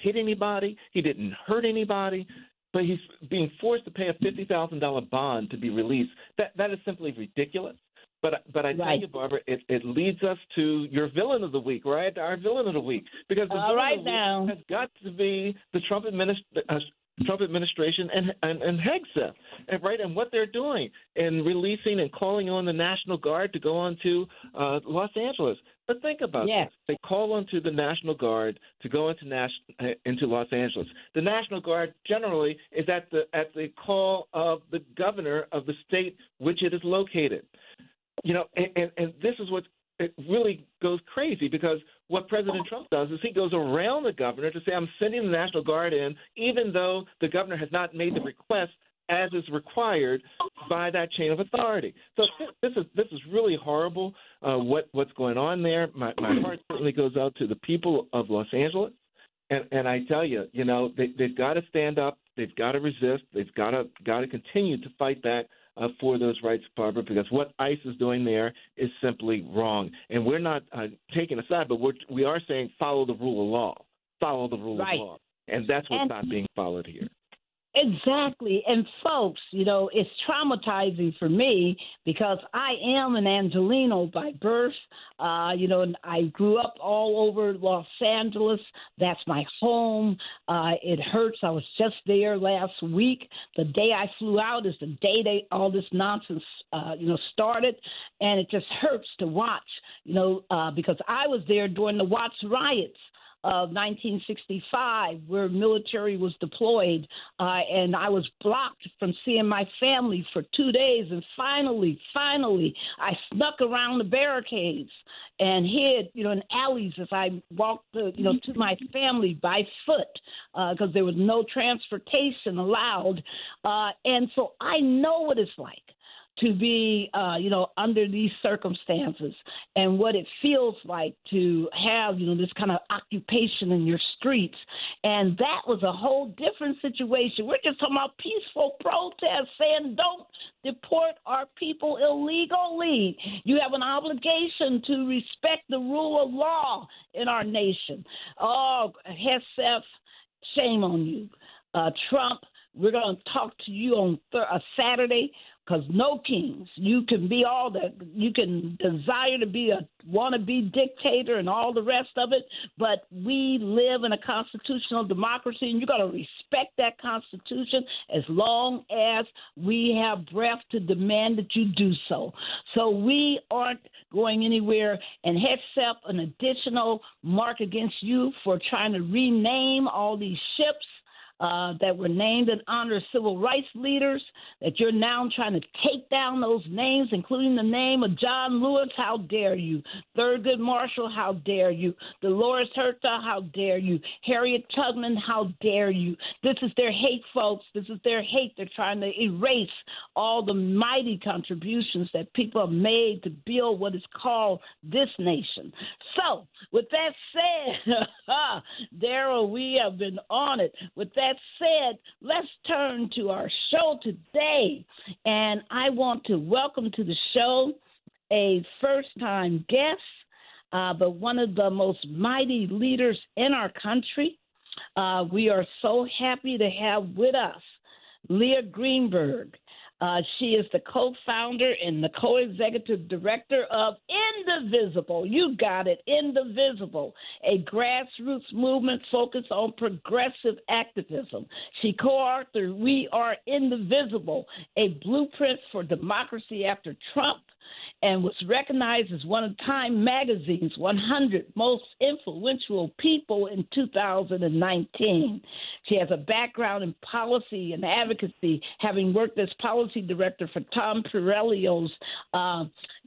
hit anybody. He didn't hurt anybody. But he's being forced to pay a $50,000 bond to be released. That is simply ridiculous. But I tell you, Barbara, it leads us to your villain of the week, right? Our villain of the week, because the villain of the week has got to be the Trump administration and Hegseth, right? And what they're doing in releasing and calling on the National Guard to go on to Los Angeles. But think about this. They call on to the National Guard to go into Los Angeles. The National Guard generally is at the call of the governor of the state which it is located. And this is what it really goes crazy, because what President Trump does is he goes around the governor to say, I'm sending the National Guard in, even though the governor has not made the request as is required by that chain of authority. So this is really horrible, what's going on there. My heart certainly goes out to the people of Los Angeles. And I tell you, they've got to stand up. They've got to resist. They've got to continue to fight back for those rights, Barbara, because what ICE is doing there is simply wrong. And we're not taking a side, but we are saying follow the rule of law. Follow the rule of law. And that's what's not being followed here. Exactly. And folks, it's traumatizing for me because I am an Angelino by birth. And I grew up all over Los Angeles. That's my home. It hurts. I was just there last week. The day I flew out is the day all this nonsense, started. And it just hurts to watch, because I was there during the Watts riots of 1965, where military was deployed, and I was blocked from seeing my family for 2 days. And finally, I snuck around the barricades and hid, in alleys as I walked, to my family by foot, because there was no transportation allowed. And so I know what it's like to be, under these circumstances, and what it feels like to have, this kind of occupation in your streets. And that was a whole different situation. We're just talking about peaceful protests saying don't deport our people illegally. You have an obligation to respect the rule of law in our nation. Oh, Hegseth, shame on you. Trump, we're going to talk to you on Saturday. Because no kings, you can be all that, you can desire to be a wannabe dictator and all the rest of it, but we live in a constitutional democracy, and you got to respect that Constitution as long as we have breath to demand that you do so. So we aren't going anywhere, and Hegseth, an additional mark against you for trying to rename all these ships that were named in honor of civil rights leaders, that you're now trying to take down those names, including the name of John Lewis. How dare you? Thurgood Marshall, how dare you? Dolores Herta, how dare you? Harriet Tubman, how dare you? This is their hate, folks. This is their hate. They're trying to erase all the mighty contributions that people have made to build what is called this nation. So, with that said, Daryl, we have been on it. With that said, let's turn to our show today. And I want to welcome to the show a first-time guest, but one of the most mighty leaders in our country. We are so happy to have with us Leah Greenberg. She is the co-founder and the co-executive director of Indivisible. You got it, Indivisible, a grassroots movement focused on progressive activism. She co-authored We Are Indivisible, a blueprint for democracy after Trump, and was recognized as one of Time Magazine's 100 most influential people in 2019. She has a background in policy and advocacy, having worked as policy director for Tom Perelio's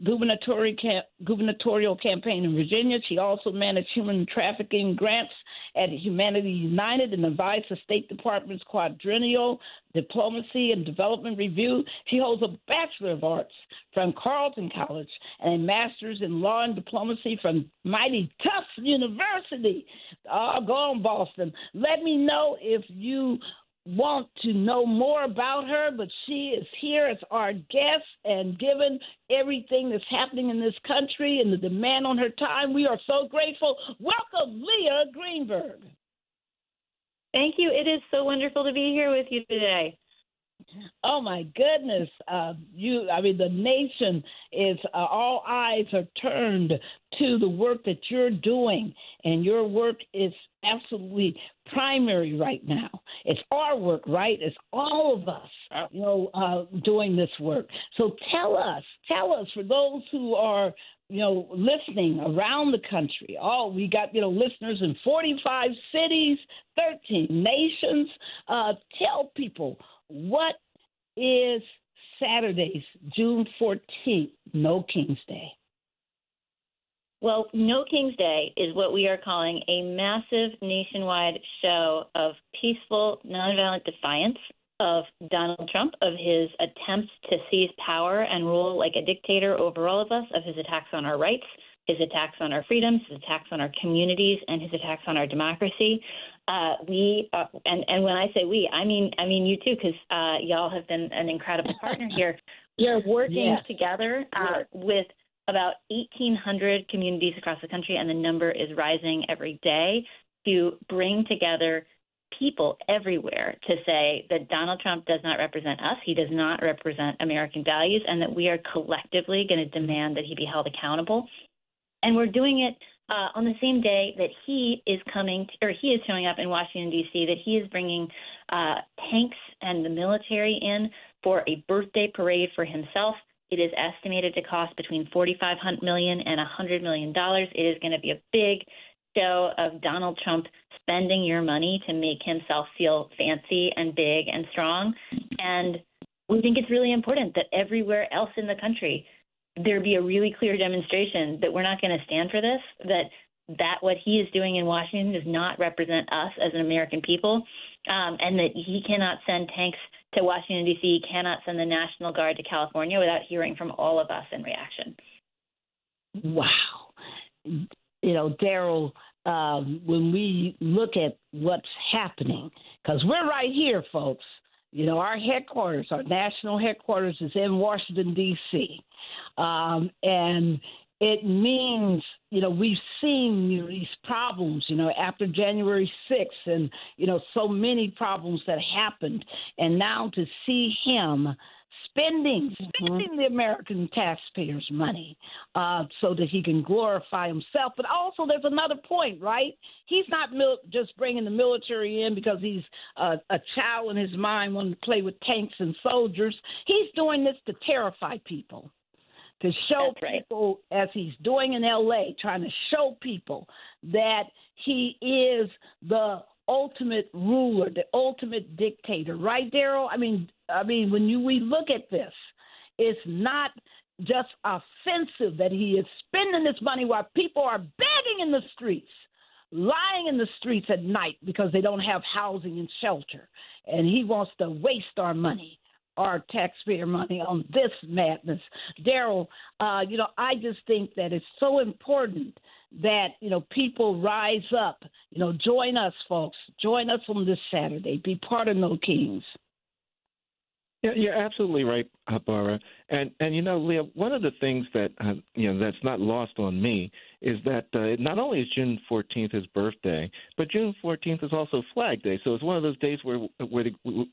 gubernatorial campaign in Virginia. She also managed human trafficking grants at Humanity United and advised the State Department's quadrennial diplomacy and development review. She holds a Bachelor of Arts from Carleton College and a master's in law and diplomacy from mighty Tufts University. Oh, go on, Boston. Let me know if you want to know more about her, but she is here as our guest, and given everything that's happening in this country and the demand on her time, we are so grateful. Welcome, Leah Greenberg. Thank you. It is so wonderful to be here with you today. Oh my goodness! The nation is all eyes are turned to the work that you're doing, and your work is absolutely primary right now. It's our work, right? It's all of us, doing this work. So tell us for those who are listening around the country. Oh, we got, listeners in 45 cities, 13 nations. Tell people, what is Saturday's June 14th, No King's Day? Well, No King's Day is what we are calling a massive nationwide show of peaceful, nonviolent defiance of Donald Trump, of his attempts to seize power and rule like a dictator over all of us, of his attacks on our rights, his attacks on our freedoms, his attacks on our communities, and his attacks on our democracy. And when I say we, I mean you too, because y'all have been an incredible partner here. We are working together with about 1,800 communities across the country, and the number is rising every day, to bring together people everywhere to say that Donald Trump does not represent us, he does not represent American values, and that we are collectively going to demand that he be held accountable. And we're doing it on the same day that he is showing up in Washington, D.C., that he is bringing tanks and the military in for a birthday parade for himself. It is estimated to cost between $45 million and $100 million. It is going to be a big show of Donald Trump spending your money to make himself feel fancy and big and strong. And we think it's really important that everywhere else in the country there be a really clear demonstration that we're not going to stand for this, that what he is doing in Washington does not represent us as an American people, and that he cannot send tanks to Washington, D.C., cannot send the National Guard to California without hearing from all of us in reaction. Wow. Daryl, when we look at what's happening, because we're right here, folks. Our headquarters, our national headquarters is in Washington, D.C., and it means, we've seen these problems, after January 6th and, so many problems that happened. And now to see him spending the American taxpayers' money so that he can glorify himself. But also there's another point, right? He's not just bringing the military in because he's a child in his mind wanting to play with tanks and soldiers. He's doing this to terrify people, to show people, as he's doing in L.A., trying to show people that he is the ultimate ruler, the ultimate dictator. Right, Daryl? I mean, when we look at this, it's not just offensive that he is spending this money while people are begging in the streets, lying in the streets at night because they don't have housing and shelter. And he wants to waste our money, our taxpayer money, on this madness. Daryl, I just think that it's so important that, people rise up. Join us, folks. Join us on this Saturday. Be part of No Kings. Yeah, you're absolutely right, Barbara. And Leah, one of the things that that's not lost on me is that not only is June 14th his birthday, but June 14th is also Flag Day. So it's one of those days where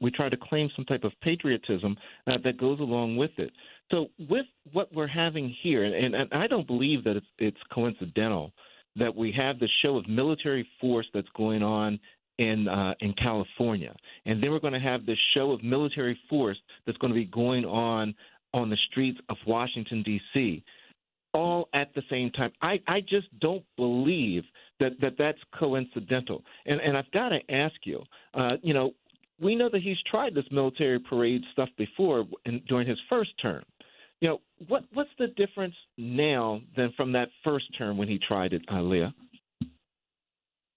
we try to claim some type of patriotism that goes along with it. So with what we're having here, and I don't believe that it's coincidental that we have the show of military force that's going on in California, and then we're going to have this show of military force that's going to be going on the streets of Washington, D.C., all at the same time. I just don't believe that's coincidental. And I've got to ask you, we know that he's tried this military parade stuff before during his first term. What's the difference now than from that first term when he tried it, Leah?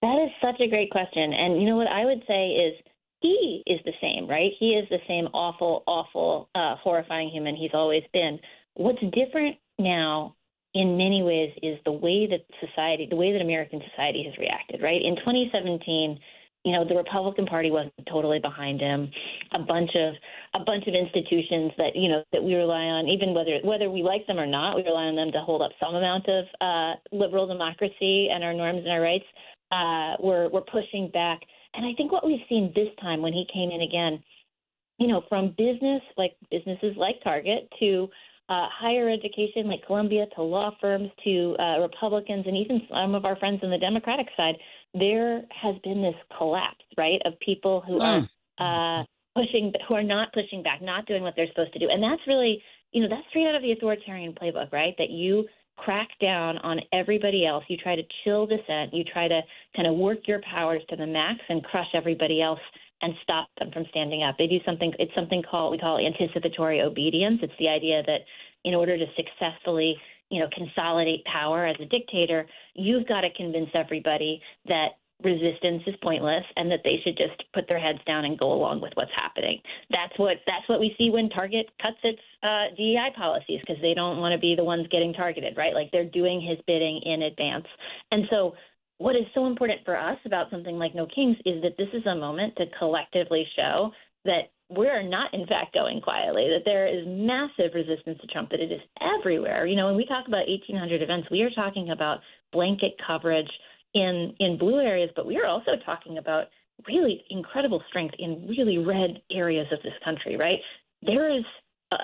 That is such a great question. And you know what I would say is he is the same, right? He is the same awful, horrifying human he's always been. What's different now in many ways is the way that American society has reacted, right? In 2017, the Republican Party wasn't totally behind him. A bunch of institutions that that we rely on, even whether we like them or not, we rely on them to hold up some amount of liberal democracy and our norms and our rights. We're pushing back And I think what we've seen this time when he came in again, from businesses like Target to higher education like Columbia to law firms to Republicans and even some of our friends on the Democratic side, there has been this collapse, right, of people who are who are not pushing back, not doing what they're supposed to do. And that's really, that's straight out of the authoritarian playbook, right, that you crack down on everybody else. You try to chill dissent. You try to kind of work your powers to the max and crush everybody else and stop them from standing up. They do something, we call anticipatory obedience. It's the idea that in order to successfully, consolidate power as a dictator, you've got to convince everybody that resistance is pointless and that they should just put their heads down and go along with what's happening. That's what we see when Target cuts its DEI policies, because they don't want to be the ones getting targeted, right? Like, they're doing his bidding in advance. And so what is so important for us about something like No Kings is that this is a moment to collectively show that we're not, in fact, going quietly, that there is massive resistance to Trump, that it is everywhere. When we talk about 1,800 events, we are talking about blanket coverage in blue areas, but we are also talking about really incredible strength in really red areas of this country, right?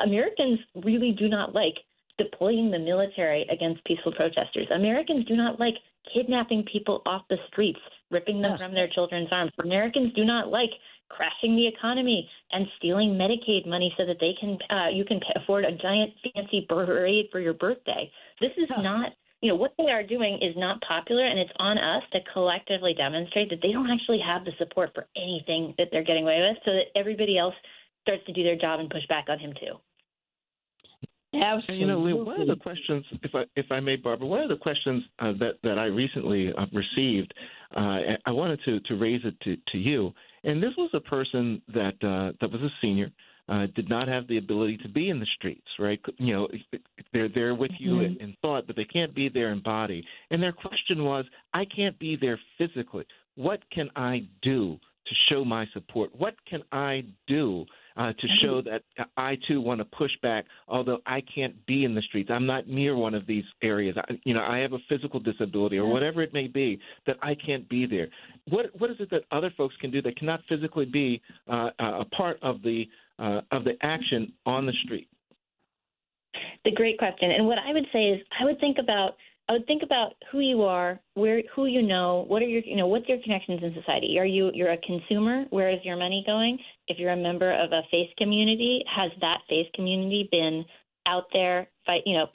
Americans really do not like deploying the military against peaceful protesters. Americans do not like kidnapping people off the streets, ripping them from their children's arms. Americans do not like crashing the economy and stealing Medicaid money so that you can afford a giant fancy parade for your birthday. This is not, what they are doing is not popular, and it's on us to collectively demonstrate that they don't actually have the support for anything that they're getting away with, so that everybody else starts to do their job and push back on him too. Absolutely. And, one of the questions, if I may, Barbara, one of the questions that I recently received, I wanted to raise it to you. And this was a person that was a senior, did not have the ability to be in the streets, right? They're there with you in thought, but they can't be there in body. And their question was, I can't be there physically. What can I do to show my support? What can I do to show that I, too, want to push back, although I can't be in the streets? I'm not near one of these areas. I have a physical disability or whatever it may be, that I can't be there. What is it that other folks can do that cannot physically be a part of the action on the street? The great question. And what I would say is I would think about who you are, who you know, what's your connections in society? You're a consumer? Where is your money going? If you're a member of a faith community, has that faith community been out there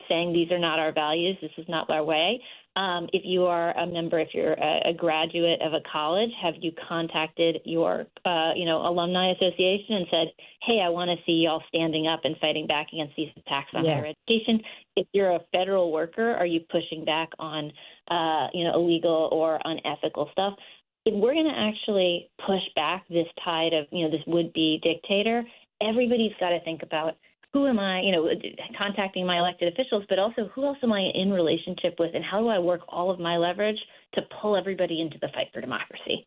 saying these are not our values, this is not our way? If you are a member, if you're a graduate of a college, have you contacted your alumni association and said, hey, I want to see y'all standing up and fighting back against these attacks on higher education? If you're a federal worker, are you pushing back on illegal or unethical stuff? If we're going to actually push back this tide of this would-be dictator, everybody's got to think about, who am I, contacting my elected officials, but also who else am I in relationship with, and how do I work all of my leverage to pull everybody into the fight for democracy?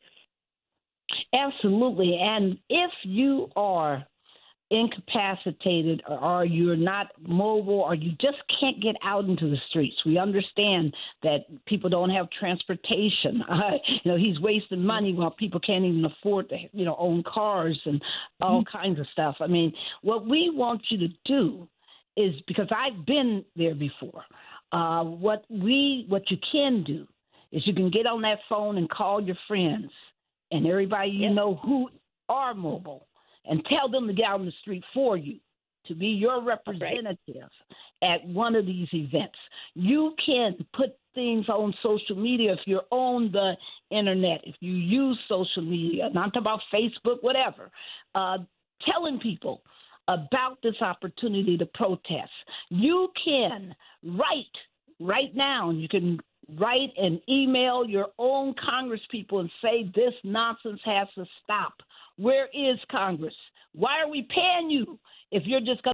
Absolutely. And if you are incapacitated or you're not mobile or you just can't get out into the streets, we understand that people don't have transportation. He's wasting money while people can't even afford to, own cars and all kinds of stuff. I mean, what we want you to do is, because I've been there before, what you can do is you can get on that phone and call your friends and everybody you know who are mobile, and tell them to get out on the street for you, to be your representative at one of these events. You can put things on social media if you're on the internet, if you use social media, not talking about Facebook, whatever, telling people about this opportunity to protest. You can write right now, you can write and email your own congresspeople and say this nonsense has to stop. Where is Congress? Why are we paying you if you're just going